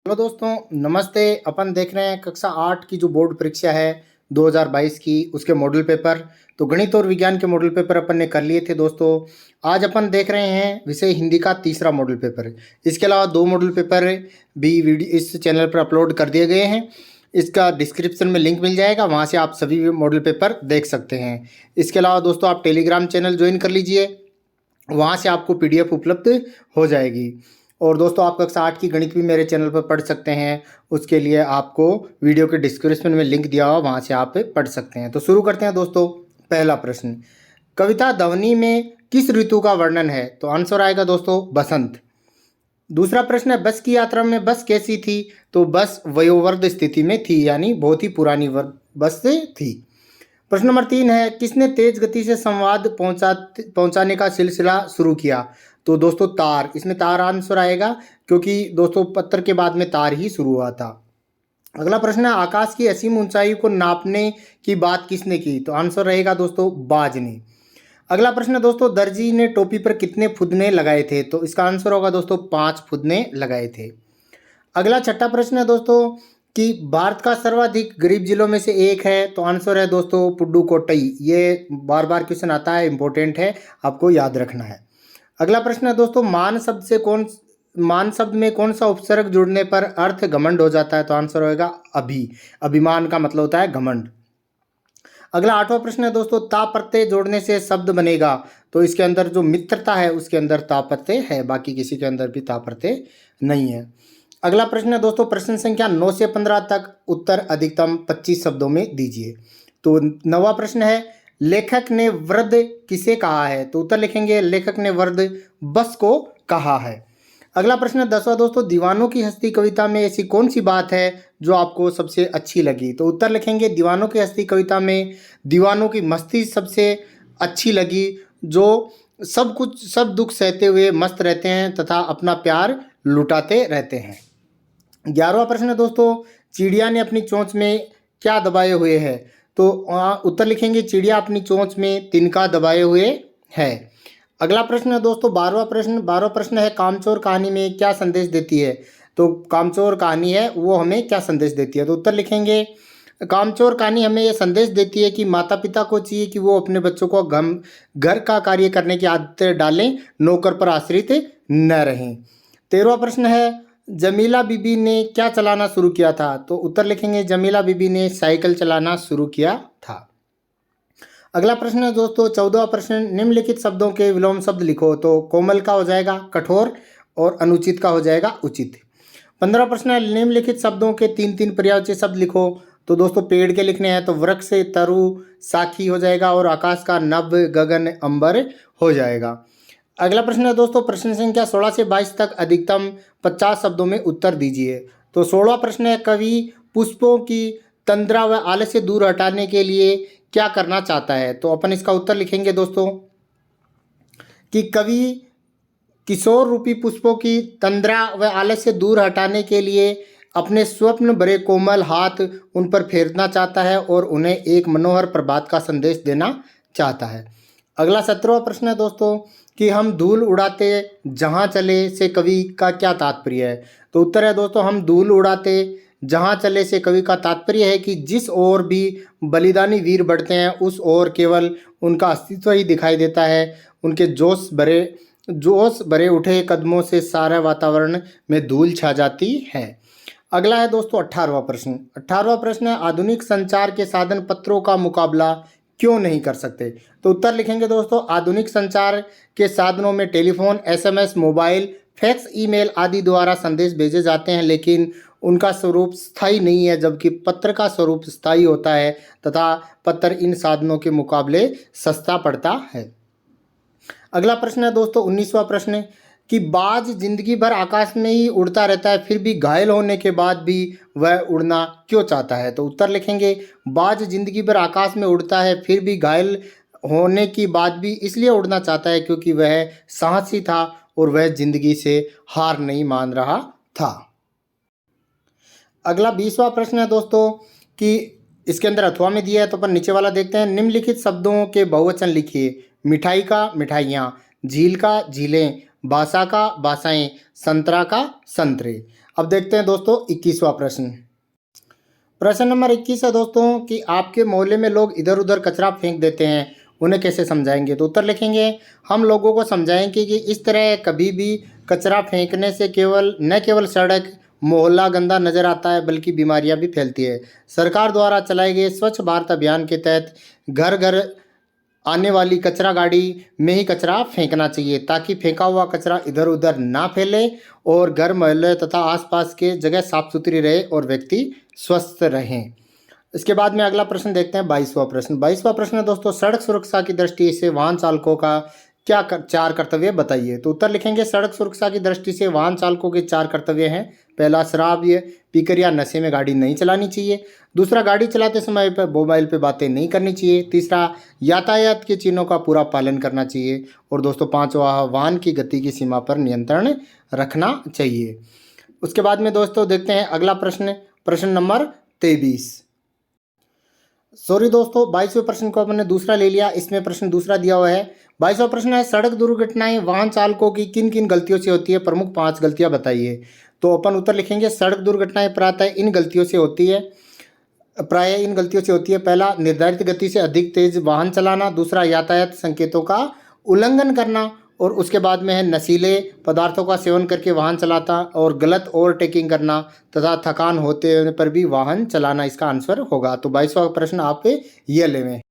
Hello दोस्तों, नमस्ते। अपन देख रहे हैं कक्षा 8 की जो बोर्ड परीक्षा है 2022 की, उसके मॉडल पेपर। तो गणित और विज्ञान के मॉडल पेपर अपन ने कर लिए थे दोस्तों। आज अपन देख रहे हैं विषय हिंदी का तीसरा मॉडल पेपर। इसके अलावा 2 मॉडल पेपर भी वीडियो इस चैनल पर अपलोड कर दिए गए हैं। इसका डिस्क्रिप्शन में लिंक मिल जाएगा, वहाँ से आप सभी मॉडल पेपर देख सकते हैं। इसके अलावा दोस्तों आप टेलीग्राम चैनल ज्वाइन कर लीजिए, वहाँ से आपको पीडीएफ उपलब्ध हो जाएगी। और दोस्तों आप कक्षा 8 की गणित भी मेरे चैनल पर पढ़ सकते हैं। उसके लिए आपको वीडियो के डिस्क्रिप्शन में लिंक दिया हुआ, वहाँ से आप पढ़ सकते हैं। तो शुरू करते हैं दोस्तों। पहला प्रश्न, कविता ध्वनि में किस ऋतु का वर्णन है? तो आंसर आएगा दोस्तों बसंत। दूसरा प्रश्न है, बस की यात्रा में बस कैसी थी? तो बस वयोवृद्ध स्थिति में थी, यानी बहुत ही पुरानी बस से थी। प्रश्न नंबर 3 है, किसने तेज गति से संवाद पहुंचाने का सिलसिला शुरू किया? तो दोस्तों तार, इसमें तार आंसर आएगा, क्योंकि दोस्तों पत्र के बाद में तार ही शुरू हुआ था। अगला प्रश्न है, आकाश की असीम ऊंचाई को नापने की बात किसने की? तो आंसर रहेगा दोस्तों बाज ने। अगला प्रश्न है दोस्तों, दर्जी ने टोपी पर कितने फुदने लगाए थे? तो इसका आंसर होगा दोस्तों 5 फुदने लगाए थे। अगला छठा प्रश्न है दोस्तों कि भारत का सर्वाधिक गरीब जिलों में से एक है। तो आंसर है दोस्तों पुडुकोट्टई। ये बार बार क्वेश्चन आता है, इंपॉर्टेंट है, आपको याद रखना है। अगला प्रश्न है दोस्तों, मान शब्द में कौन सा उपसर्ग जुड़ने पर अर्थ घमंड हो जाता है? तो आंसर होगा अभिमान का मतलब होता है घमंड। अगला 8वां प्रश्न है दोस्तों, ता प्रत्यय जोड़ने से शब्द बनेगा। तो इसके अंदर जो मित्रता है उसके अंदर ता प्रत्यय है, बाकी किसी के अंदर भी ता प्रत्यय नहीं है। अगला प्रश्न है दोस्तों, प्रश्न संख्या 9 से 15 तक उत्तर अधिकतम 25 शब्दों में दीजिए। तो 9वां प्रश्न है, लेखक ने वृद्ध किसे कहा है? तो उत्तर लिखेंगे, लेखक ने वृद्ध बस को कहा है। अगला प्रश्न है 10वां दोस्तों, दीवानों की हस्ती कविता में ऐसी कौन सी बात है जो आपको सबसे अच्छी लगी? तो उत्तर लिखेंगे, दीवानों की हस्ती कविता में दीवानों की मस्ती सबसे अच्छी लगी, जो सब दुख सहते हुए मस्त रहते हैं तथा अपना प्यार लुटाते रहते हैं। 11वां प्रश्न है दोस्तों, चिड़िया ने अपनी चोंच में क्या दबाए हुए है? तो उत्तर लिखेंगे, चिड़िया अपनी चोंच में तिनका दबाए हुए है। अगला प्रश्न है दोस्तों 12वां प्रश्न है, कामचोर कहानी में क्या संदेश देती है? तो कामचोर कहानी है वो हमें क्या संदेश देती है? तो उत्तर लिखेंगे, कामचोर कहानी हमें यह संदेश देती है कि माता पिता को चाहिए कि वो अपने बच्चों को घर का कार्य करने की आदत डालें, नौकर पर आश्रित न रहें। 13वां प्रश्न है, जमीला बीबी ने क्या चलाना शुरू किया था? तो उत्तर लिखेंगे, जमीला बीबी ने साइकिल चलाना शुरू किया था। अगला प्रश्न है दोस्तों 14वां प्रश्न, निम्नलिखित शब्दों के विलोम शब्द लिखो। तो कोमल का हो जाएगा कठोर और अनुचित का हो जाएगा उचित। 15वां प्रश्न है, निम्नलिखित शब्दों के 3-3 पर्यायवाची शब्द लिखो। तो दोस्तों पेड़ के लिखने हैं, तो वृक्ष से तरु साखी हो जाएगा और आकाश का नभ गगन अंबर हो जाएगा। अगला प्रश्न है दोस्तों, प्रश्न संख्या 16 से 22 तक अधिकतम 50 शब्दों में उत्तर दीजिए। तो 16वां प्रश्न है, कवि पुष्पों की तंद्रा व आलस्य दूर हटाने के लिए क्या करना चाहता है? तो अपन इसका उत्तर लिखेंगे दोस्तों कि कवि किशोर रूपी पुष्पों की तंद्रा व आलस्य दूर हटाने के लिए अपने स्वप्न भरे कोमल हाथ उन पर फेरना चाहता है और उन्हें एक मनोहर प्रभात का संदेश देना चाहता है। अगला 17वां प्रश्न है दोस्तों कि हम धूल उड़ाते जहाँ चले से कवि का क्या तात्पर्य है? तो उत्तर है दोस्तों, हम धूल उड़ाते जहाँ चले से कवि का तात्पर्य है कि जिस ओर भी बलिदानी वीर बढ़ते हैं उस ओर केवल उनका अस्तित्व ही दिखाई देता है। उनके जोश भरे उठे कदमों से सारा वातावरण में धूल छा जाती है। अगला है दोस्तों 18वां प्रश्न। 18वां प्रश्न है, आधुनिक संचार के साधन पत्रों का मुकाबला क्यों नहीं कर सकते? तो उत्तर लिखेंगे दोस्तों, आधुनिक संचार के साधनों में telephone, SMS, mobile, fax, email आदि द्वारा संदेश भेजे जाते हैं, लेकिन उनका स्वरूप स्थायी नहीं है, जबकि पत्र का स्वरूप स्थायी होता है तथा पत्र इन साधनों के मुकाबले सस्ता पड़ता है। अगला प्रश्न है दोस्तों 19वां प्रश्न कि बाज जिंदगी भर आकाश में ही उड़ता रहता है, फिर भी घायल होने के बाद भी वह उड़ना क्यों चाहता है? तो उत्तर लिखेंगे, बाज जिंदगी भर आकाश में उड़ता है फिर भी घायल होने की बाद भी इसलिए उड़ना चाहता है क्योंकि वह साहसी था और वह जिंदगी से हार नहीं मान रहा था। अगला 20वां प्रश्न है दोस्तों कि इसके अंदर अथवा में दिया है, तो अपन नीचे वाला देखते हैं। निम्नलिखित शब्दों के बहुवचन लिखिए। मिठाई का मिठाइयाँ, झील का झीलें, भाषा का भाषाएं, संतरा का संतरे। अब देखते हैं दोस्तों 21वां प्रश्न। प्रश्न नंबर 21 है दोस्तों कि आपके मोहल्ले में लोग इधर उधर कचरा फेंक देते हैं, उन्हें कैसे समझाएंगे। तो उत्तर लिखेंगे, हम लोगों को समझाएंगे कि इस तरह कभी भी कचरा फेंकने से न केवल सड़क मोहल्ला गंदा नजर आता है बल्कि बीमारियां भी फैलती है। सरकार द्वारा चलाए गए स्वच्छ भारत अभियान के तहत घर घर आने वाली कचरा गाड़ी में ही कचरा फेंकना चाहिए ताकि फेंका हुआ कचरा इधर उधर ना फैले और घर मोहल्ले तथा आसपास के जगह साफ सुथरी रहे और व्यक्ति स्वस्थ रहें। इसके बाद में अगला प्रश्न देखते हैं 22वां प्रश्न। 22वां प्रश्न है दोस्तों, सड़क सुरक्षा की दृष्टि से वाहन चालकों का चार कर्तव्य बताइए। तो उत्तर लिखेंगे, सड़क सुरक्षा की दृष्टि से वाहन चालकों के 4 कर्तव्य हैं। पहला, शराब पीकर या नशे में गाड़ी नहीं चलानी चाहिए। दूसरा, गाड़ी चलाते समय पर मोबाइल पे बातें नहीं करनी चाहिए। तीसरा, यातायात के चिन्हों का पूरा पालन करना चाहिए। और दोस्तों 5वां, वाहन की गति की सीमा पर नियंत्रण रखना चाहिए। उसके बाद में दोस्तों देखते हैं अगला प्रश्न, प्रश्न नंबर 23। सॉरी दोस्तों, 22वें प्रश्न को अपने दूसरा ले लिया, इसमें प्रश्न दूसरा दिया हुआ है। 22वां प्रश्न है, सड़क दुर्घटनाएं वाहन चालकों की किन किन गलतियों से होती है, प्रमुख 5 गलतियां बताइए। तो अपन उत्तर लिखेंगे, सड़क दुर्घटनाएं प्रायः इन गलतियों से होती है। पहला, निर्धारित गति से अधिक तेज वाहन चलाना। दूसरा, यातायात संकेतों का उल्लंघन करना। और उसके बाद में है नशीले पदार्थों का सेवन करके वाहन चलाता और गलत ओवरटेकिंग करना तथा थकान होते होने पर भी वाहन चलाना इसका आंसर होगा। तो 22वां प्रश्न आप ये लेवें।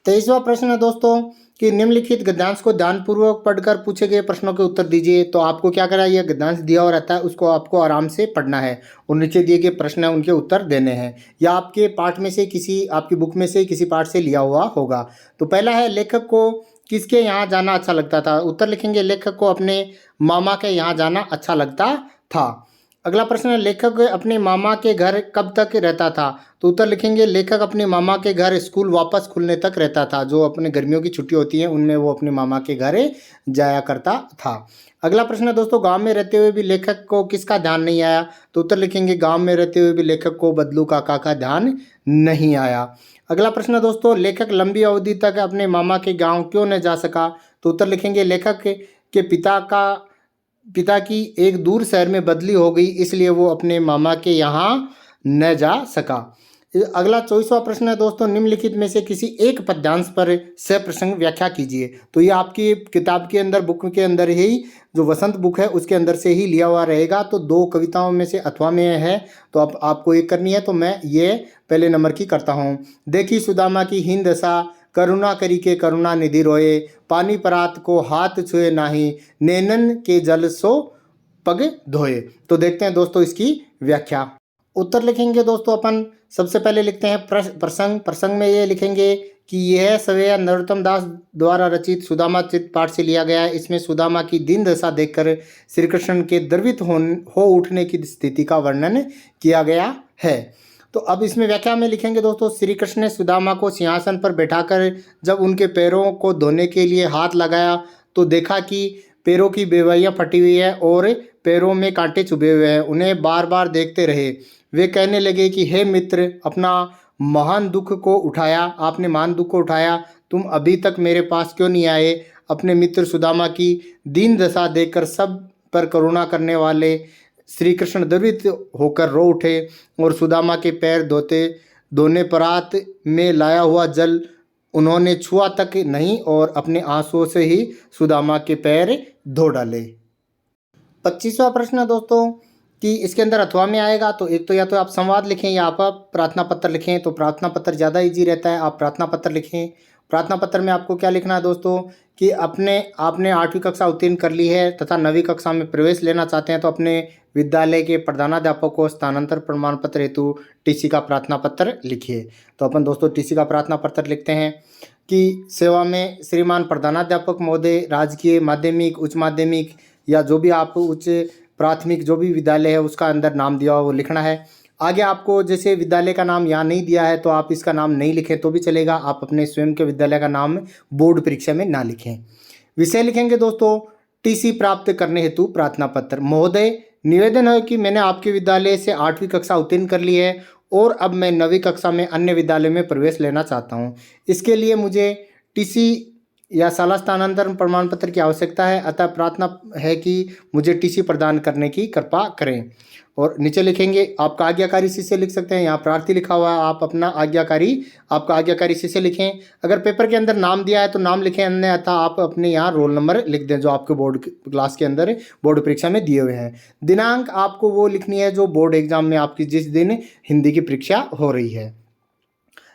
23वां प्रश्न है दोस्तों कि निम्नलिखित गद्यांश को ध्यानपूर्वक पढ़कर पूछे गए प्रश्नों के उत्तर दीजिए। तो आपको क्या करना है, यह गद्यांश दिया हुआ रहता है उसको आपको आराम से पढ़ना है और नीचे दिए गए प्रश्न है उनके उत्तर देने हैं, या आपके पाठ में से आपकी बुक में से किसी पाठ से लिया हुआ होगा। तो पहला है, लेखक को किसके यहाँ जाना अच्छा लगता था। उत्तर लिखेंगे, लेखक को अपने मामा के यहाँ जाना अच्छा लगता था। अगला प्रश्न है, लेखक अपने मामा के घर कब तक रहता था। तो उत्तर लिखेंगे, लेखक अपने मामा के घर स्कूल वापस खुलने तक रहता था। जो अपने गर्मियों की छुट्टी होती है उनमें वो अपने मामा के घर जाया करता था। अगला प्रश्न है दोस्तों, गांव में रहते हुए भी लेखक को किसका ध्यान नहीं आया। तो उत्तर लिखेंगे, गांव में रहते हुए भी लेखक को बदलू काका का ध्यान नहीं आया। अगला प्रश्न है दोस्तों, लेखक लंबी अवधि तक अपने मामा के गांव क्यों न जा सका। तो उत्तर लिखेंगे, लेखक के पिता की एक दूर शहर में बदली हो गई इसलिए वो अपने मामा के यहाँ न जा सका। अगला 24वां प्रश्न है दोस्तों, निम्नलिखित में से किसी एक पद्यांश पर सप्रसंग व्याख्या कीजिए। तो ये आपकी किताब के अंदर, बुक के अंदर ही जो वसंत बुक है उसके अंदर से ही लिया हुआ रहेगा। तो 2 कविताओं में से अथवा में है, तो अब आपको एक करनी है, तो मैं ये पहले नंबर की करता हूँ। देखी सुदामा की हीन दशा, करुणा करी के करुणा निधि रोए, पानी परात को हाथ छुए नाही, नैनन के जल सो पग धोए। तो देखते हैं दोस्तों इसकी व्याख्या। उत्तर लिखेंगे दोस्तों अपन सबसे पहले लिखते हैं प्रसंग में ये लिखेंगे कि यह सवेया नरोत्तम दास द्वारा रचित सुदामा चित्त पाठ से लिया गया है। इसमें सुदामा की दीन दशा देखकर श्री कृष्ण के द्रवित हो उठने की स्थिति का वर्णन किया गया है। तो अब इसमें व्याख्या में लिखेंगे दोस्तों, श्री कृष्ण ने सुदामा को सिंहासन पर बैठाकर जब उनके पैरों को धोने के लिए हाथ लगाया तो देखा कि पैरों की बेवैयाँ फटी हुई है और पैरों में कांटे चुभे हुए हैं। उन्हें बार बार देखते रहे। वे कहने लगे कि हे मित्र, आपने महान दुख को उठाया, तुम अभी तक मेरे पास क्यों नहीं आए। अपने मित्र सुदामा की दीन दशा देखकर सब पर करुणा करने वाले श्री कृष्ण द्रवित होकर रो उठे और सुदामा के पैर धोने परात में लाया हुआ जल उन्होंने छुआ तक नहीं और अपने आंसुओं से ही सुदामा के पैर धो डाले। 25वां प्रश्न है दोस्तों कि इसके अंदर अथवा में आएगा, तो एक तो या तो आप संवाद लिखें या आप प्रार्थना पत्र लिखें। तो प्रार्थना पत्र ज़्यादा इजी रहता है, आप प्रार्थना पत्र लिखें। प्रार्थना पत्र में आपको क्या लिखना है दोस्तों कि आपने 8वीं कक्षा उत्तीर्ण कर ली है तथा 9वीं कक्षा में प्रवेश लेना चाहते हैं तो अपने विद्यालय के प्रधानाध्यापक को स्थानांतरण प्रमाण पत्र हेतु टीसी का प्रार्थना पत्र लिखिए। तो अपन दोस्तों टीसी का प्रार्थना पत्र लिखते हैं कि सेवा में श्रीमान प्रधानाध्यापक महोदय, राजकीय माध्यमिक, उच्च माध्यमिक या जो भी आप उच्च प्राथमिक जो भी विद्यालय है उसका अंदर नाम दिया हो वो लिखना है। आगे आपको जैसे विद्यालय का नाम यहाँ नहीं दिया है तो आप इसका नाम नहीं लिखें तो भी चलेगा, आप अपने स्वयं के विद्यालय का नाम बोर्ड परीक्षा में ना लिखें। विषय लिखेंगे दोस्तों टीसी प्राप्त करने हेतु प्रार्थना पत्र। महोदय, निवेदन है कि मैंने आपके विद्यालय से 8वीं कक्षा उत्तीर्ण कर ली है और अब मैं 9वीं कक्षा में अन्य विद्यालय में प्रवेश लेना चाहता हूँ। इसके लिए मुझे टीसी या शाला स्थानांतरण प्रमाण पत्र की आवश्यकता है, अतः प्रार्थना है कि मुझे टीसी प्रदान करने की कृपा करें। और नीचे लिखेंगे आपका आज्ञाकारी शिष्य लिख सकते हैं, यहाँ प्रार्थी लिखा हुआ है, आप अपना आपका आज्ञाकारी शिष्य लिखें। अगर पेपर के अंदर नाम दिया है तो नाम लिखें, अन्यथा आप अपने यहाँ रोल नंबर लिख दें जो आपके बोर्ड क्लास के अंदर बोर्ड परीक्षा में दिए हुए हैं। दिनांक आपको वो लिखनी है जो बोर्ड एग्जाम में आपकी जिस दिन हिंदी की परीक्षा हो रही है।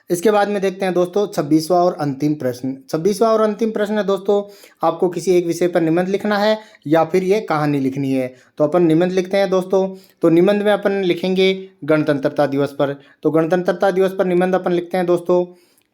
इसके बाद में देखते हैं दोस्तों 26वां और अंतिम प्रश्न। 26वां और अंतिम प्रश्न है दोस्तों, आपको किसी एक विषय पर निबंध लिखना है या फिर ये कहानी लिखनी है। तो अपन निबंध लिखते हैं दोस्तों। तो निबंध में अपन लिखेंगे गणतंत्रता दिवस पर। तो गणतंत्रता दिवस पर निबंध अपन लिखते हैं दोस्तों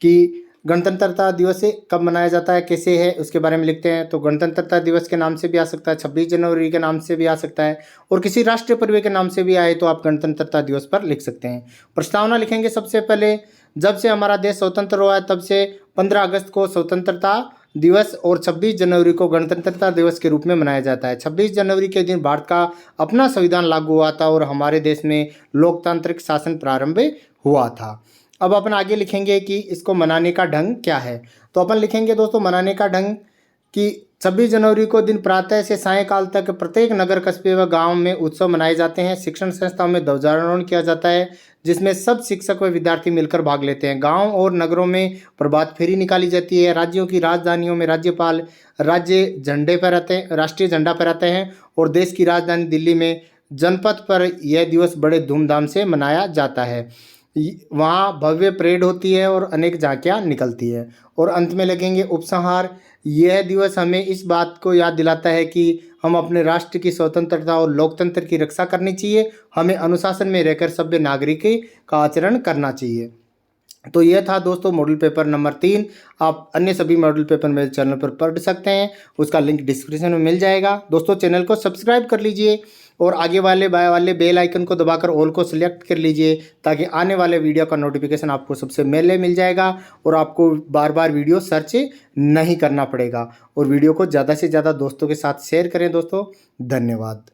कि गणतंत्रता दिवस कब मनाया जाता है, कैसे है, उसके बारे में लिखते हैं। तो गणतंत्रता दिवस के नाम से भी आ सकता है, 26 जनवरी के नाम से भी आ सकता है, और किसी राष्ट्रीय पर्व के नाम से भी आए तो आप गणतंत्रता दिवस पर लिख सकते हैं। प्रस्तावना लिखेंगे सबसे पहले, जब से हमारा देश स्वतंत्र हुआ है तब से 15 अगस्त को स्वतंत्रता दिवस और 26 जनवरी को गणतंत्रता दिवस के रूप में मनाया जाता है। 26 जनवरी के दिन भारत का अपना संविधान लागू हुआ था और हमारे देश में लोकतांत्रिक शासन प्रारंभ हुआ था। अब अपन आगे लिखेंगे कि इसको मनाने का ढंग क्या है। तो अपन लिखेंगे दोस्तों मनाने का ढंग कि 26 जनवरी को दिन प्रातः से सायंकाल तक प्रत्येक नगर कस्बे व गांव में उत्सव मनाए जाते हैं। शिक्षण संस्थाओं में ध्वजारोहण किया जाता है जिसमें सब शिक्षक व विद्यार्थी मिलकर भाग लेते हैं। गांव और नगरों में प्रभात फेरी निकाली जाती है। राज्यों की राजधानियों में राज्यपाल राष्ट्रीय झंडा फहराते हैं और देश की राजधानी दिल्ली में जनपथ पर यह दिवस बड़े धूमधाम से मनाया जाता है। वहाँ भव्य परेड होती है और अनेक झांकियाँ निकलती है। और अंत में लगेंगे उपसंहार। यह दिवस हमें इस बात को याद दिलाता है कि हम अपने राष्ट्र की स्वतंत्रता और लोकतंत्र की रक्षा करनी चाहिए। हमें अनुशासन में रहकर सभ्य नागरिक का आचरण करना चाहिए। तो यह था दोस्तों मॉडल पेपर नंबर 3। आप अन्य सभी मॉडल पेपर मेरे चैनल पर पढ़ सकते हैं, उसका लिंक डिस्क्रिप्शन में मिल जाएगा। दोस्तों चैनल को सब्सक्राइब कर लीजिए और आगे वाले बेल आइकन को दबाकर ऑल को सिलेक्ट कर लीजिए ताकि आने वाले वीडियो का नोटिफिकेशन आपको सबसे पहले मिल जाएगा और आपको बार बार वीडियो सर्च नहीं करना पड़ेगा। और वीडियो को ज़्यादा से ज़्यादा दोस्तों के साथ शेयर करें दोस्तों। धन्यवाद।